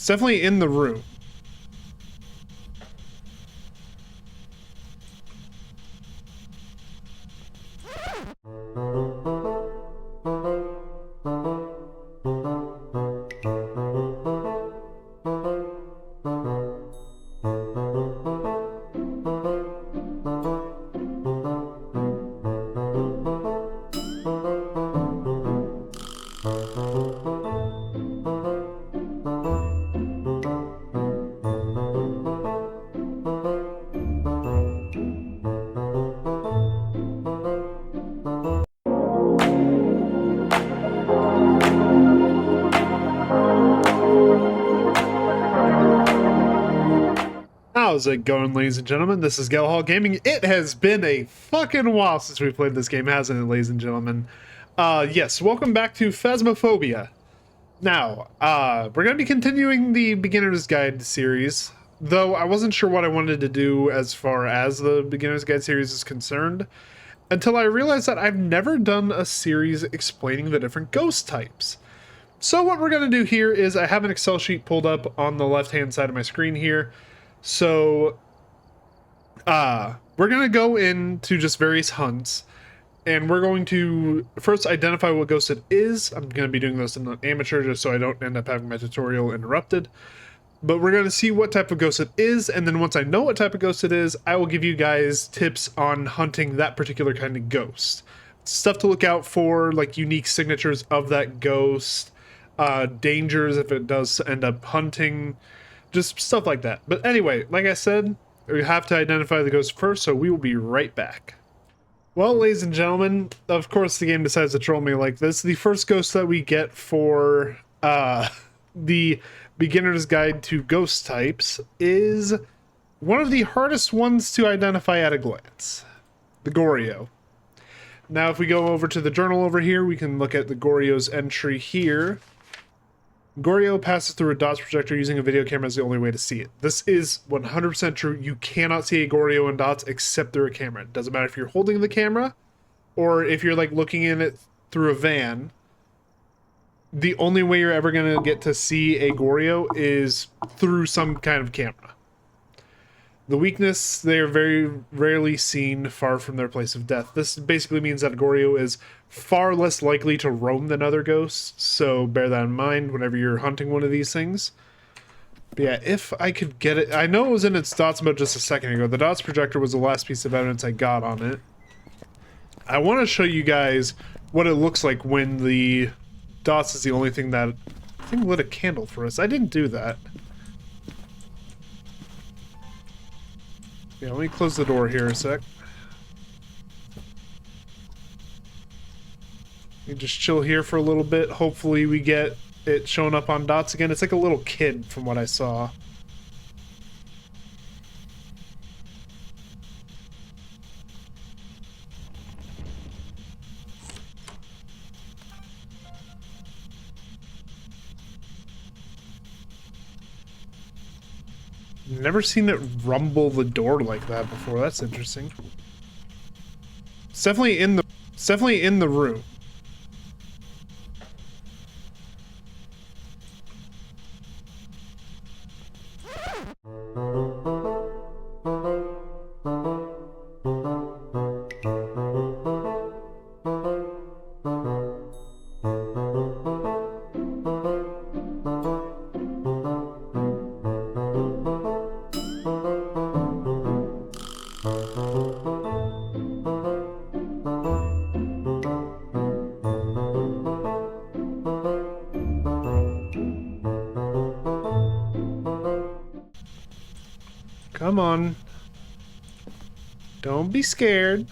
It's definitely in the room. How's it going, ladies and gentlemen? This is Galhall Gaming. It has been a fucking while since we played this game, hasn't it, ladies and gentlemen? Yes, welcome back to Phasmophobia. Now, we're going to be continuing the Beginner's Guide series, though I wasn't sure what I wanted to do as far as the Beginner's Guide series is concerned, until I realized that I've never done a series explaining the different ghost types. So what we're going to do here is I have an Excel sheet pulled up on the left-hand side of my screen here. So, we're going to go into just various hunts, and we're going to first identify what ghost it is. I'm going to be doing this in an amateur just so I don't end up having my tutorial interrupted. But we're going to see what type of ghost it is, and then once I know what type of ghost it is, I will give you guys tips on hunting that particular kind of ghost. Stuff to look out for, like unique signatures of that ghost, dangers if it does end up hunting, just stuff like that. But anyway, like I said, we have to identify the ghost first, so we will be right back. Well, ladies and gentlemen, of course the game decides to troll me like this. The first ghost that we get for the Beginner's Guide to Ghost Types is one of the hardest ones to identify at a glance, the Goryo. Now, if we go over to the journal over here, we can look at the Goryos entry here. Goryo passes through a dots projector using a video camera as the only way to see it. This is 100% true. You cannot see a Goryo in dots except through a camera. It doesn't matter if you're holding the camera or if you're like looking in it through a van. The only way you're ever going to get to see a Goryo is through some kind of camera. The weakness, they are very rarely seen far from their place of death. This basically means that a Goryo is far less likely to roam than other ghosts, so bear that in mind whenever you're hunting one of these things. But yeah, if I could get it... I know it was in its dots about just a second ago. The dots projector was the last piece of evidence I got on it. I want to show you guys what it looks like when the dots is the only thing that... I think lit a candle for us. I didn't do that. Yeah, let me close the door here a sec. You just chill here for a little bit. Hopefully we get it showing up on dots again. It's like a little kid from what I saw. Never seen it rumble the door like that before. That's interesting. It's definitely in the room. Come on. Don't be scared.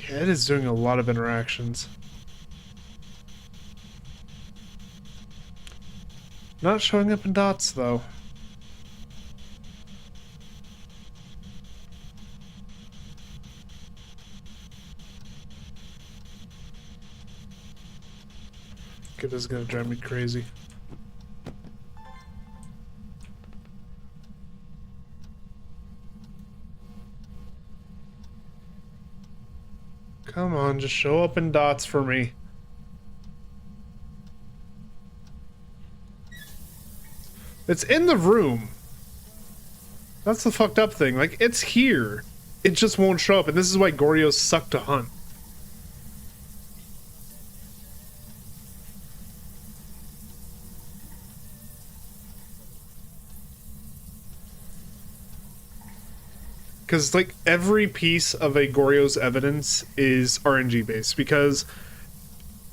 Yeah, it is doing a lot of interactions. Not showing up in dots, though. This is gonna drive me crazy. Come on, just show up in dots for me. It's in the room. That's the fucked up thing. Like, it's here. It just won't show up, and this is why Goryos suck to hunt. Because, like, every piece of a Goryos evidence is RNG based, because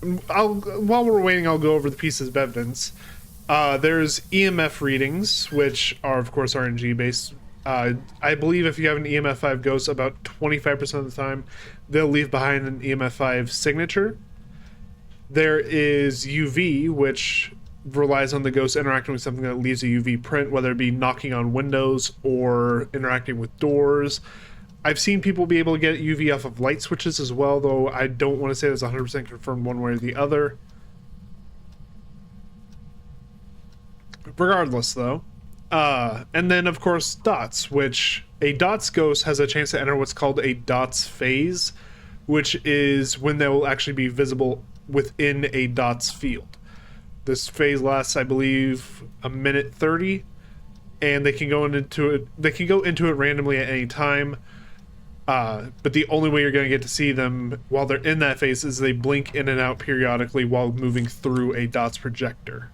while we're waiting, I'll go over the pieces of evidence. There's EMF readings, which are, of course, RNG based. I believe if you have an EMF 5 ghost, about 25% of the time, they'll leave behind an EMF 5 signature. There is UV, which relies on the ghost interacting with something that leaves a UV print, whether it be knocking on windows or interacting with doors. I've seen people be able to get UV off of light switches as well, though I don't want to say that's 100% confirmed one way or the other. Regardless, though. And then, of course, dots, which a dots ghost has a chance to enter what's called a dots phase, which is when they will actually be visible within a dots field. This phase lasts, I believe, a minute 30, and they can go into it. They can go into it randomly at any time. But the only way you're going to get to see them while they're in that phase is they blink in and out periodically while moving through a dots projector.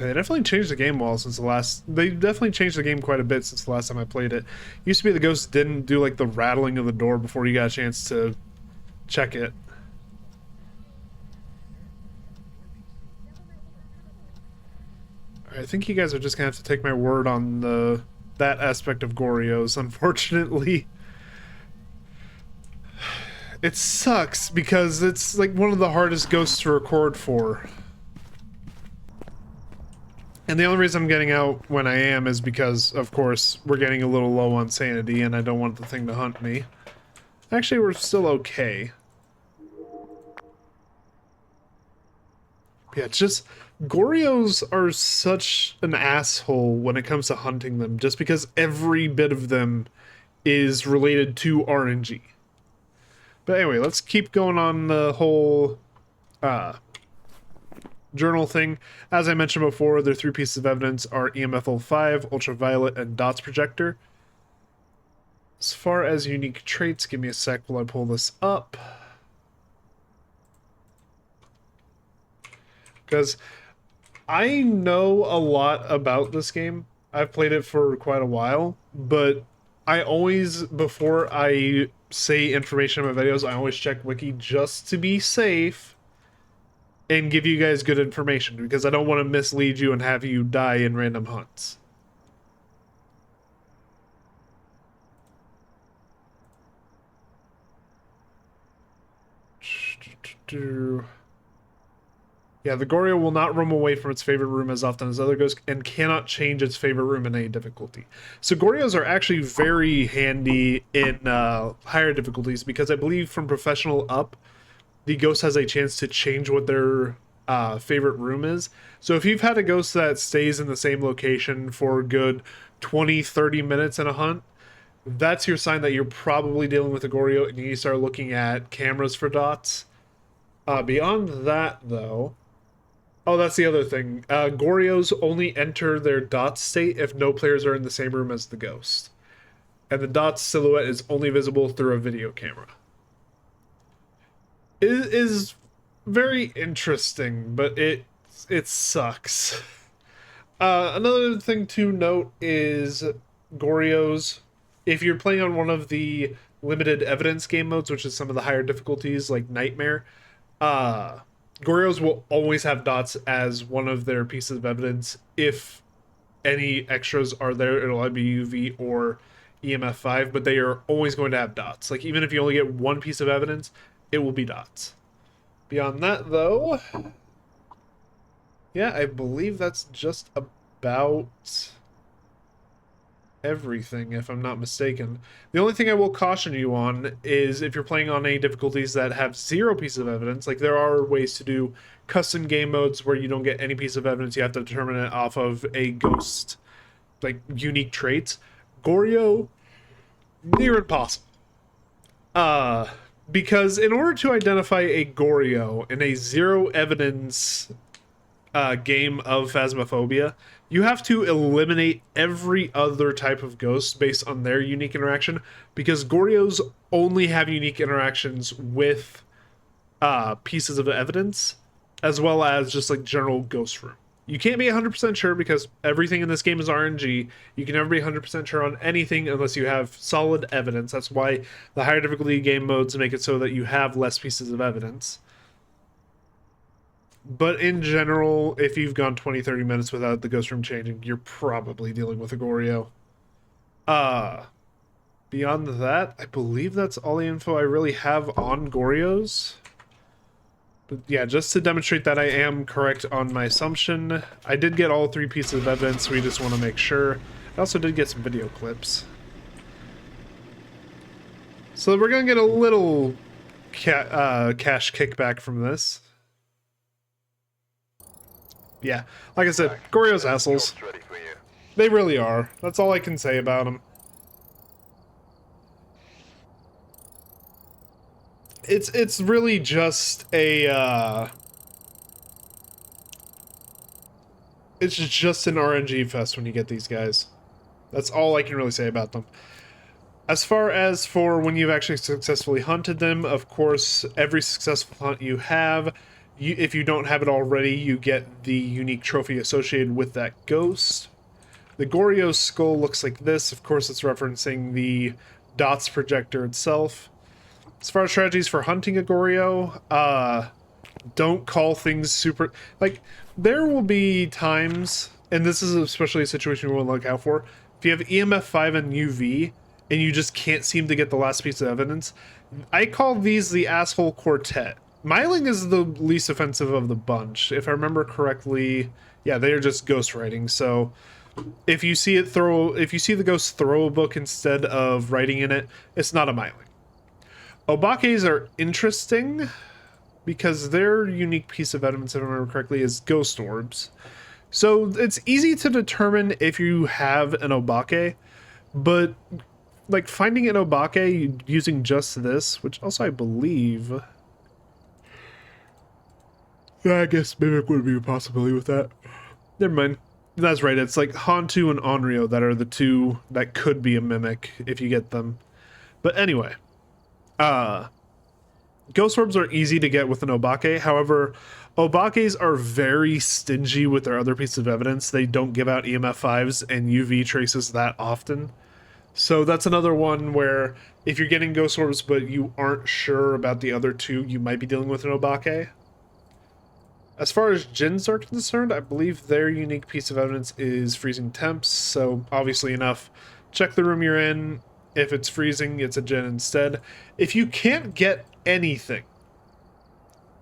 They definitely changed the game well since the last... They definitely changed the game quite a bit since the last time I played it. Used to be the ghosts didn't do, like, the rattling of the door before you got a chance to check it. I think you guys are just gonna have to take my word on that aspect of Goryos, unfortunately. It sucks, because it's, like, one of the hardest ghosts to record for. And the only reason I'm getting out when I am is because, of course, we're getting a little low on sanity and I don't want the thing to hunt me. Actually, we're still okay. Yeah, it's just... Goryos are such an asshole when it comes to hunting them, just because every bit of them is related to RNG. But anyway, let's keep going on the whole... journal thing. As I mentioned before, their three pieces of evidence are EMF 05, ultraviolet, and dots projector. As far as unique traits, give me a sec while I pull this up. Because I know a lot about this game. I've played it for quite a while, but I always, before I say information in my videos, I always check Wiki just to be safe and give you guys good information, because I don't want to mislead you and have you die in random hunts. Yeah, the Goryo will not roam away from its favorite room as often as other ghosts and cannot change its favorite room in any difficulty. So Goryos are actually very handy in higher difficulties, because I believe from professional up, the ghost has a chance to change what their favorite room is. So if you've had a ghost that stays in the same location for a good 20-30 minutes in a hunt, that's your sign that you're probably dealing with a Goryo and you need to start looking at cameras for dots. Beyond that, though... Oh, that's the other thing. Goryos only enter their dots state if no players are in the same room as the ghost. And the dots silhouette is only visible through a video camera. It is very interesting, but it sucks. Another thing to note is Goryos, if you're playing on one of the limited evidence game modes, which is some of the higher difficulties like Nightmare, Goryos will always have dots as one of their pieces of evidence. If any extras are there, it'll either be UV or EMF 5, but they are always going to have dots. Like, even if you only get one piece of evidence, it will be dots. Beyond that, though, yeah, I believe that's just about everything, if I'm not mistaken. The only thing I will caution you on is if you're playing on any difficulties that have 0 pieces of evidence, like there are ways to do custom game modes where you don't get any piece of evidence, you have to determine it off of a ghost like unique traits. Goryo, near impossible. Because in order to identify a Goryo in a zero evidence game of Phasmophobia, you have to eliminate every other type of ghost based on their unique interaction, because Goryos only have unique interactions with pieces of evidence, as well as just like general ghost room. You can't be 100% sure because everything in this game is RNG. You can never be 100% sure on anything unless you have solid evidence. That's why the higher difficulty game modes make it so that you have less pieces of evidence. But in general, if you've gone 20-30 minutes without the ghost room changing, you're probably dealing with a Goryo. Beyond that, I believe that's all the info I really have on Goryos. But yeah, just to demonstrate that I am correct on my assumption, I did get all 3 pieces of evidence, so we just want to make sure. I also did get some video clips. So we're going to get a little cash kickback from this. Yeah, like I said, Goryos assholes. They really are. That's all I can say about them. It's really just a it's just an RNG fest when you get these guys. That's all I can really say about them. As far as for when you've actually successfully hunted them, of course, every successful hunt you have, if you don't have it already, you get the unique trophy associated with that ghost. The Goryos skull looks like this. Of course, it's referencing the dots projector itself. As far as strategies for hunting a Goryo, don't call things super... Like, there will be times, and this is especially a situation we want to look out for, if you have EMF 5 and UV, and you just can't seem to get the last piece of evidence, I call these the asshole quartet. Myling is the least offensive of the bunch. If I remember correctly, yeah, they are just ghostwriting, so... If you see the ghost throw a book instead of writing in it, it's not a Myling. Obakes are interesting because their unique piece of evidence, if I remember correctly, is ghost orbs. So it's easy to determine if you have an Obake, but like finding an Obake using just this, which also I believe... Yeah, I guess Mimic would be a possibility with that. Never mind. That's right, it's like Hantu and Onryo that are the 2 that could be a Mimic if you get them. But anyway... Ghost orbs are easy to get with an Obake. However, Obakes are very stingy with their other pieces of evidence. They don't give out EMF 5s and UV traces that often. So that's another one where if you're getting ghost orbs but you aren't sure about the other 2, you might be dealing with an Obake. As far as Djinns are concerned, I believe their unique piece of evidence is freezing temps. So obviously enough, check the room you're in. If it's freezing, it's a Djinn instead. If you can't get anything,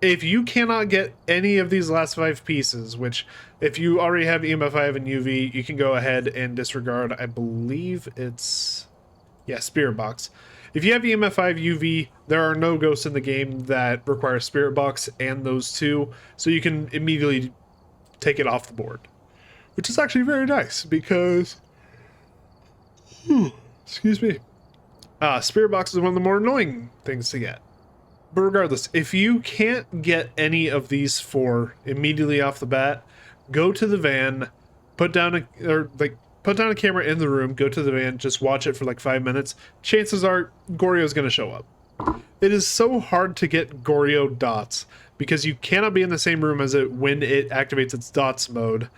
if you cannot get any of these last 5 pieces, which if you already have EMF 5 and UV, you can go ahead and disregard, I believe it's, yeah, Spirit Box. If you have EMF 5 UV, there are no ghosts in the game that require Spirit Box and those 2, so you can immediately take it off the board. Which is actually very nice, because... Excuse me. Spirit Box is one of the more annoying things to get. But regardless, if you can't get any of these 4 immediately off the bat, go to the van, put down a camera in the room, go to the van, just watch it for like 5 minutes. Chances are Goryo's gonna show up. It is so hard to get Goryo dots because you cannot be in the same room as it when it activates its dots mode.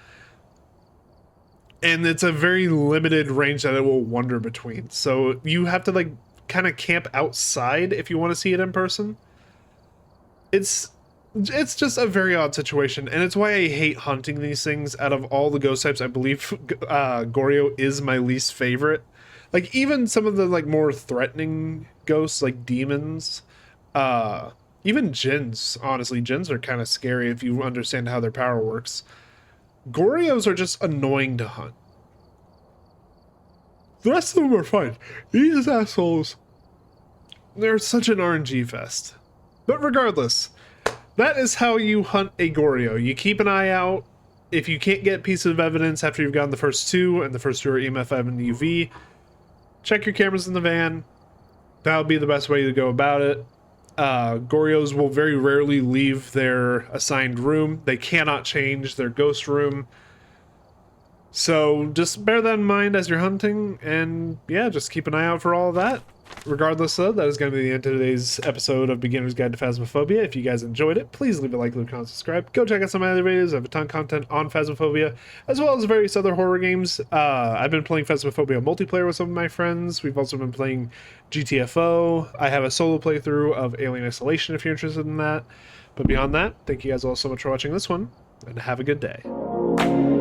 And it's a very limited range that it will wander between. So you have to like kind of camp outside if you want to see it in person. It's just a very odd situation, and it's why I hate hunting these things. Out of all the ghost types, I believe Goryo is my least favorite. Like even some of the like more threatening ghosts like demons, even Djinns, honestly, Djinns are kind of scary if you understand how their power works. Goryos are just annoying to hunt. The rest of them are fine. These assholes, they're such an RNG fest. But regardless, that is how you hunt a Goryo. You keep an eye out. if you can't get pieces of evidence after you've gotten the first two, and the first two are EMF5 and UV, check your cameras in the van. That would be the best way to go about it. Goryos will very rarely leave their assigned room. They cannot change their ghost room. So just bear that in mind as you're hunting, and yeah, just keep an eye out for all of that. Regardless though, that is going to be the end of today's episode of Beginner's Guide to Phasmophobia. If you guys enjoyed it, please leave a like, leave a comment, subscribe. Go check out some of my other videos. I have a ton of content on Phasmophobia, as well as various other horror games. I've been playing Phasmophobia multiplayer with some of my friends. We've also been playing GTFO. I have a solo playthrough of Alien Isolation if you're interested in that. But beyond that, thank you guys all so much for watching this one, and have a good day.